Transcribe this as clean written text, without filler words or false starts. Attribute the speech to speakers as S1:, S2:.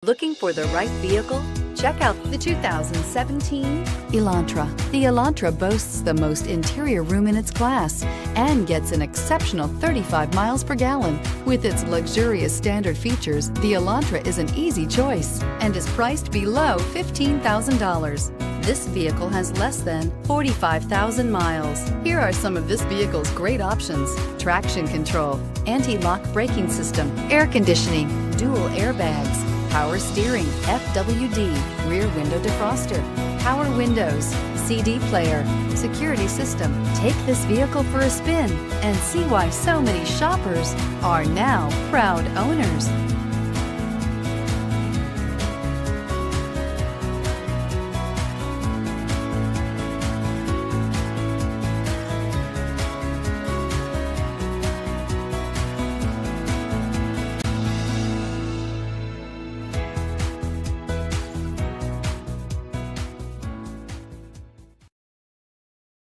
S1: Looking for the right vehicle? Check out the 2017 Elantra. The Elantra boasts the most interior room in its class and gets an exceptional 35 miles per gallon. With its luxurious standard features, the Elantra is an easy choice and is priced below $15,000. This vehicle has less than 45,000 miles. Here are some of this vehicle's great options: traction control, anti-lock braking system, air conditioning, dual airbags, power steering, FWD, rear window defroster, power windows, CD player, security system. Take this vehicle for a spin and see why so many shoppers are now proud owners.